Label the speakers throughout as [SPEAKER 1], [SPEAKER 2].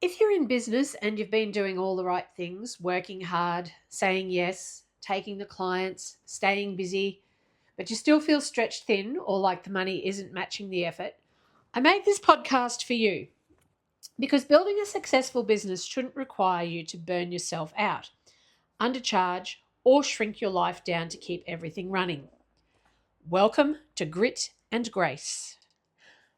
[SPEAKER 1] If you're in business and you've been doing all the right things, working hard, saying yes, taking the clients, staying busy, but you still feel stretched thin or like the money isn't matching the effort, I made this podcast for you because building a successful business shouldn't require you to burn yourself out, undercharge, or shrink your life down to keep everything running. Welcome to Grit and Grace.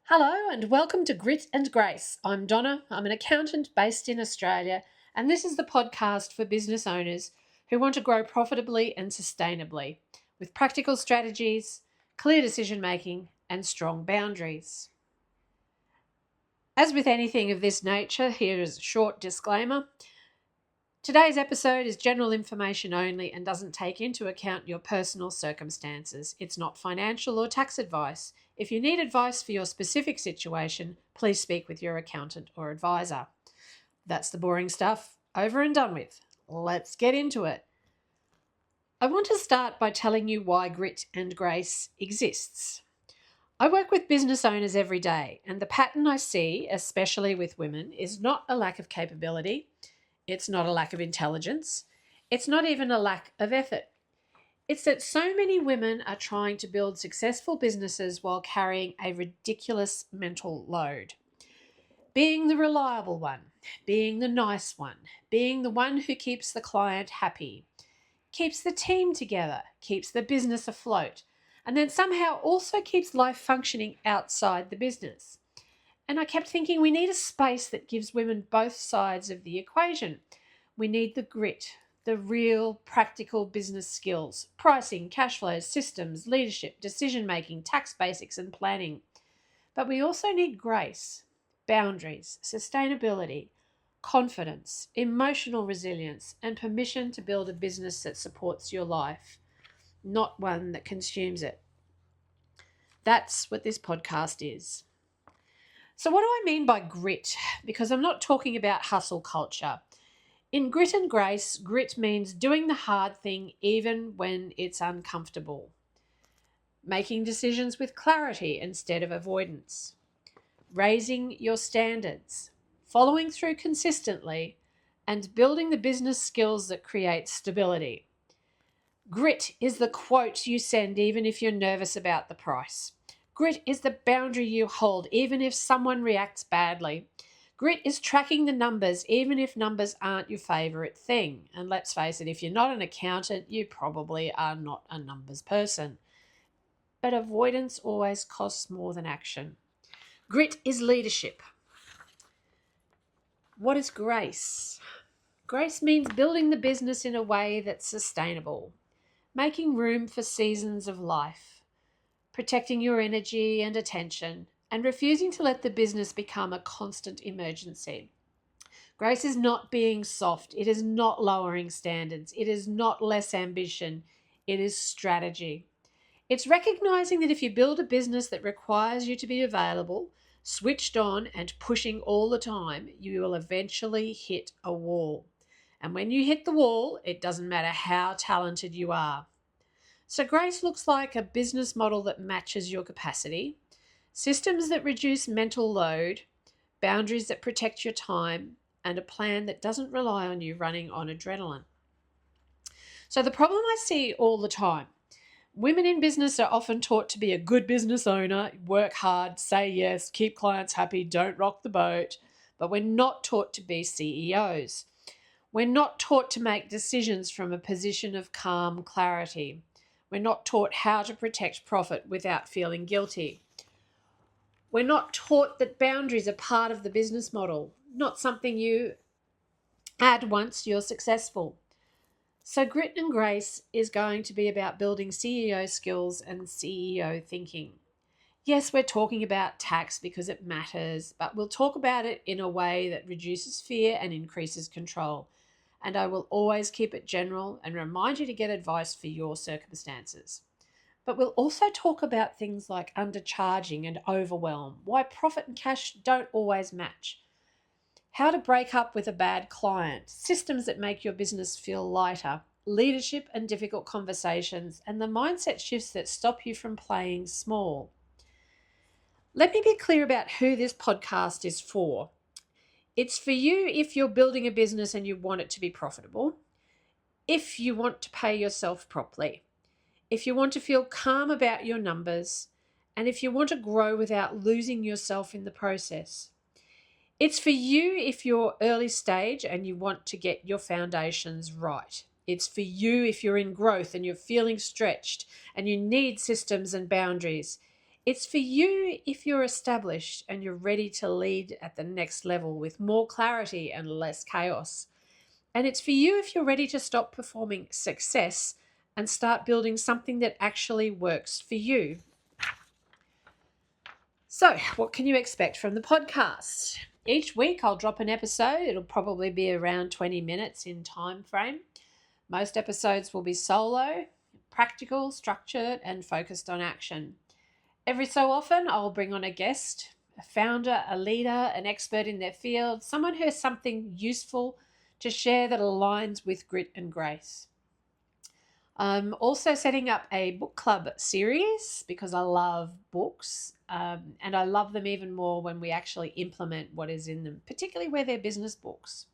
[SPEAKER 1] Hello and welcome to Grit and Grace. I'm Donna. I'm an accountant based in Australia, and this is the podcast for business owners who want to grow profitably and sustainably with practical strategies, clear decision making, and strong boundaries. As with anything of this nature, here is a short disclaimer. Today's episode is general information only and doesn't take into account your personal circumstances. It's not financial or tax advice. If you need advice for your specific situation, please speak with your accountant or advisor. That's the boring stuff over and done with. Let's get into it. I want to start by telling you why Grit and Grace exists. I work with business owners every day, and the pattern I see, especially with women, is not a lack of capability. It's not a lack of intelligence. It's not even a lack of effort. It's that so many women are trying to build successful businesses while carrying a ridiculous mental load. Being the reliable one, being the nice one, being the one who keeps the client happy, keeps the team together, keeps the business afloat, and then somehow also keeps life functioning outside the business. And I kept thinking we need a space that gives women both sides of the equation. We need the grit, the real practical business skills, pricing, cash flows, systems, leadership, decision-making, tax basics, and planning. But we also need grace, boundaries, sustainability, confidence, emotional resilience, and permission to build a business that supports your life, not one that consumes it. That's what this podcast is. So what do I mean by grit? Because I'm not talking about hustle culture. In Grit and Grace, grit means doing the hard thing even when it's uncomfortable. Making decisions with clarity instead of avoidance. Raising your standards. Following through consistently and building the business skills that create stability. Grit is the quote you send even if you're nervous about the price. Grit is the boundary you hold even if someone reacts badly. Grit is tracking the numbers even if numbers aren't your favourite thing. And let's face it, if you're not an accountant, you probably are not a numbers person. But avoidance always costs more than action. Grit is leadership. What is grace? Grace means building the business in a way that's sustainable, making room for seasons of life, protecting your energy and attention, and refusing to let the business become a constant emergency. Grace is not being soft. It is not lowering standards. It is not less ambition. It is strategy. It's recognizing that if you build a business that requires you to be available, switched on, and pushing all the time, you will eventually hit a wall. And when you hit the wall, it doesn't matter how talented you are. So grace looks like a business model that matches your capacity, systems that reduce mental load, boundaries that protect your time, and a plan that doesn't rely on you running on adrenaline. So the problem I see all the time, women in business are often taught to be a good business owner, work hard, say yes, keep clients happy, don't rock the boat, but we're not taught to be CEOs. We're not taught to make decisions from a position of calm clarity. We're not taught how to protect profit without feeling guilty. We're not taught that boundaries are part of the business model, not something you add once you're successful. So Grit and Grace is going to be about building CEO skills and CEO thinking. Yes, we're talking about tax because it matters, but we'll talk about it in a way that reduces fear and increases control. And I will always keep it general and remind you to get advice for your circumstances. But we'll also talk about things like undercharging and overwhelm, why profit and cash don't always match, how to break up with a bad client, systems that make your business feel lighter, leadership and difficult conversations, and the mindset shifts that stop you from playing small. Let me be clear about who this podcast is for. It's for you if you're building a business and you want it to be profitable, if you want to pay yourself properly, if you want to feel calm about your numbers, and if you want to grow without losing yourself in the process. It's for you if you're early stage and you want to get your foundations right. It's for you if you're in growth and you're feeling stretched and you need systems and boundaries. It's for you if you're established and you're ready to lead at the next level with more clarity and less chaos. And it's for you if you're ready to stop performing success and start building something that actually works for you. So, what can you expect from the podcast? Each week I'll drop an episode. It'll probably be around 20 minutes in time frame. Most episodes will be solo, practical, structured, and focused on action. Every so often I'll bring on a guest, a founder, a leader, an expert in their field, someone who has something useful to share that aligns with grit and grace. I'm also setting up a book club series because I love books and I love them even more when we actually implement what is in them, particularly where they're business books.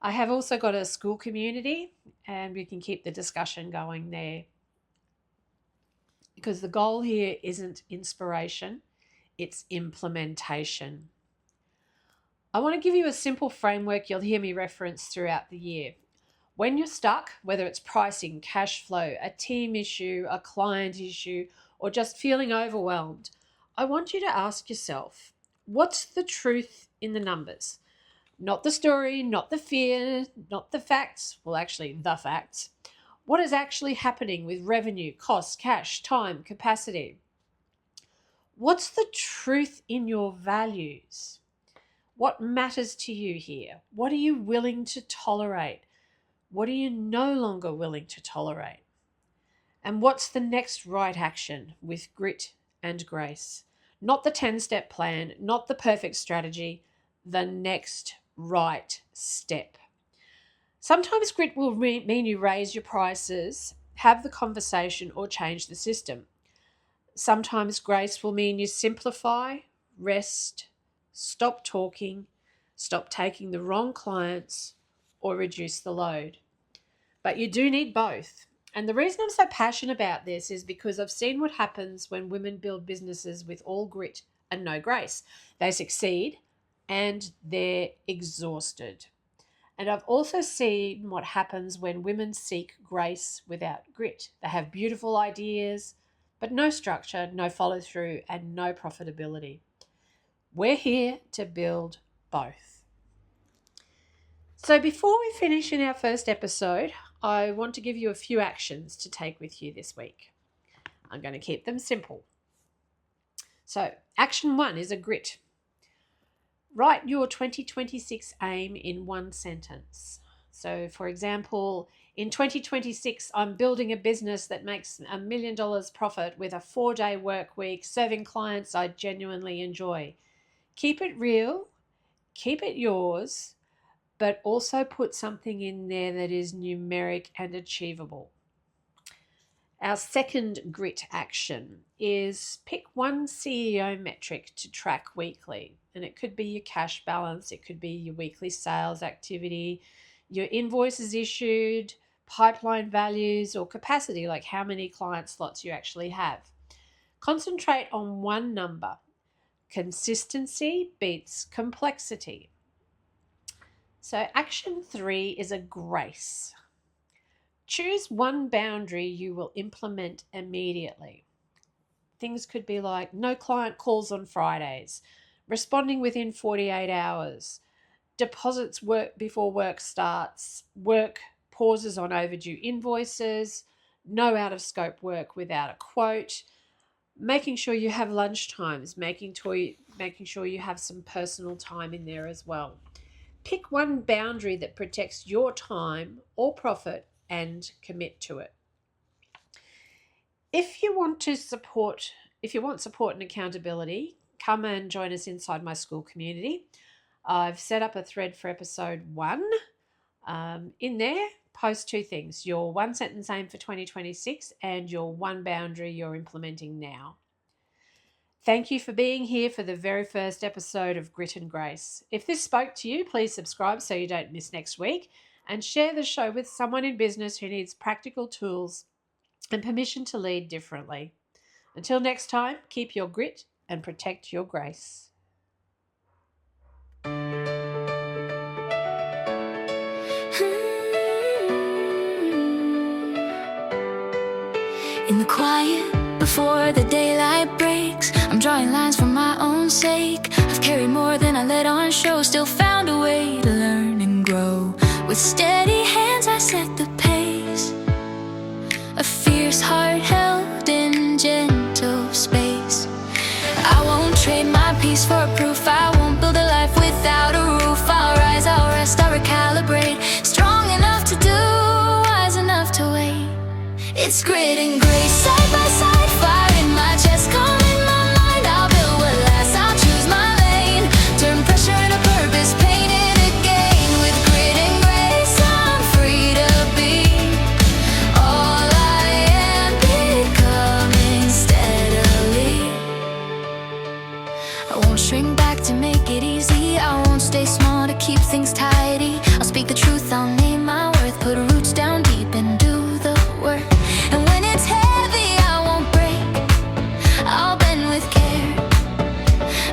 [SPEAKER 1] I have also got a school community and we can keep the discussion going there because the goal here isn't inspiration, it's implementation. I want to give you a simple framework you'll hear me reference throughout the year. When you're stuck, whether it's pricing, cash flow, a team issue, a client issue, or just feeling overwhelmed, I want you to ask yourself, what's the truth in the numbers? Not the story, not the fear, not the facts. Well, actually, the facts. What is actually happening with revenue, costs, cash, time, capacity? What's the truth in your values? What matters to you here? What are you willing to tolerate? What are you no longer willing to tolerate? And what's the next right action with grit and grace? Not the 10-step plan, not the perfect strategy, the next right step. Sometimes grit will mean you raise your prices, have the conversation, or change the system. Sometimes grace will mean you simplify, rest, stop talking, stop taking the wrong clients, or reduce the load. But you do need both. And the reason I'm so passionate about this is because I've seen what happens when women build businesses with all grit and no grace. They succeed and they're exhausted. And I've also seen what happens when women seek grace without grit. They have beautiful ideas, but no structure, no follow through, and no profitability. We're here to build both. So before we finish in our first episode, I want to give you a few actions to take with you this week. I'm going to keep them simple. So action 1 is a grit. Write your 2026 aim in one sentence. So for example, in 2026, I'm building a business that makes $1 million profit with a 4-day work week, serving clients I genuinely enjoy. Keep it real, keep it yours, but also put something in there that is numeric and achievable. Our second grit action is pick one CEO metric to track weekly. And it could be your cash balance, it could be your weekly sales activity, your invoices issued, pipeline values, or capacity, like how many client slots you actually have. Concentrate on one number. Consistency beats complexity. So action 3 is a grace. Choose one boundary you will implement immediately. Things could be like no client calls on Fridays, responding within 48 hours, deposits work before work starts, work pauses on overdue invoices, no out of scope work without a quote, making sure you have lunch times, making sure you have some personal time in there as well. Pick one boundary that protects your time or profit and commit to it. If you want support and accountability, come and join us inside my school community. I've set up a thread for episode 1. In there, post 2 things: your 1-sentence aim for 2026 and your one boundary you're implementing now. Thank you for being here for the very first episode of Grit and Grace. If this spoke to you, please subscribe so you don't miss next week, and share the show with someone in business who needs practical tools and permission to lead differently. Until next time, keep your grit and protect your grace.
[SPEAKER 2] In the quiet, before the daylight breaks, I'm drawing lines for my own sake. I've carried more than I let on show, still found a way to learn and grow. With steady hands I set the pace, a fierce heart held in gentle space. I won't trade my peace for proof, I won't build a life without a roof. I'll rise, I'll rest, I'll recalibrate, strong enough to do, wise enough to wait. It's grit and grace, side by side, fire in my chest, calm in my mind. I'll build what lasts, I'll choose my lane, turn pressure into purpose, paint it again. With grit and grace, I'm free to be all I am, becoming steadily. I won't shrink back to make it easy, I won't stay small to keep things tidy. I'll speak the truth, I'll name my worth, put roots down deep and do the work. And when it's heavy, I won't break, I'll bend with care,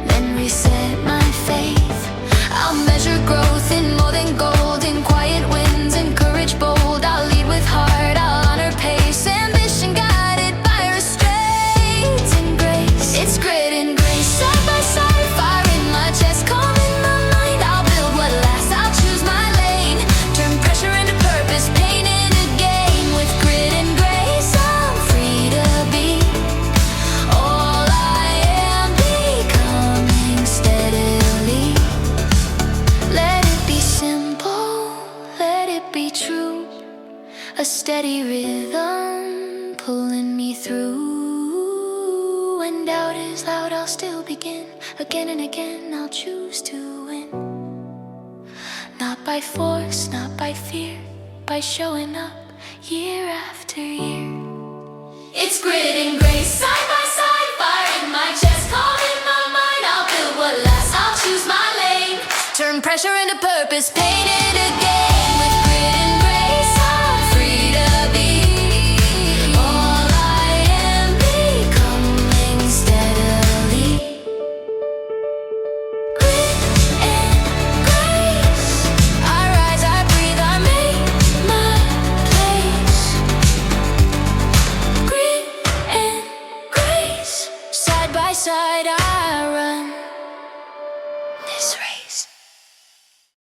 [SPEAKER 2] then reset my faith. I'll measure growth in more than gold, in quiet wins and courage bold. I'll lead with heart, I'll honor pace, ambition guided by restraint and grace. It's grit and grace, side by side, fire in my chest, calm in my mind. I'll build what lasts, I'll choose my lane, turn pressure into purpose, paint it again. With grit and grace, I'm free to be all I am, becoming steadily. Let it be simple, let it be true, a steady rhythm pulling me through. When doubt is loud, I'll still begin, again and again I'll choose to win. Not by force, not by fear, by showing up year after year. It's grit and grace, side by side, fire in my chest, calm in my mind. I'll build what lasts, I'll choose my lane, turn pressure into purpose, paint it again.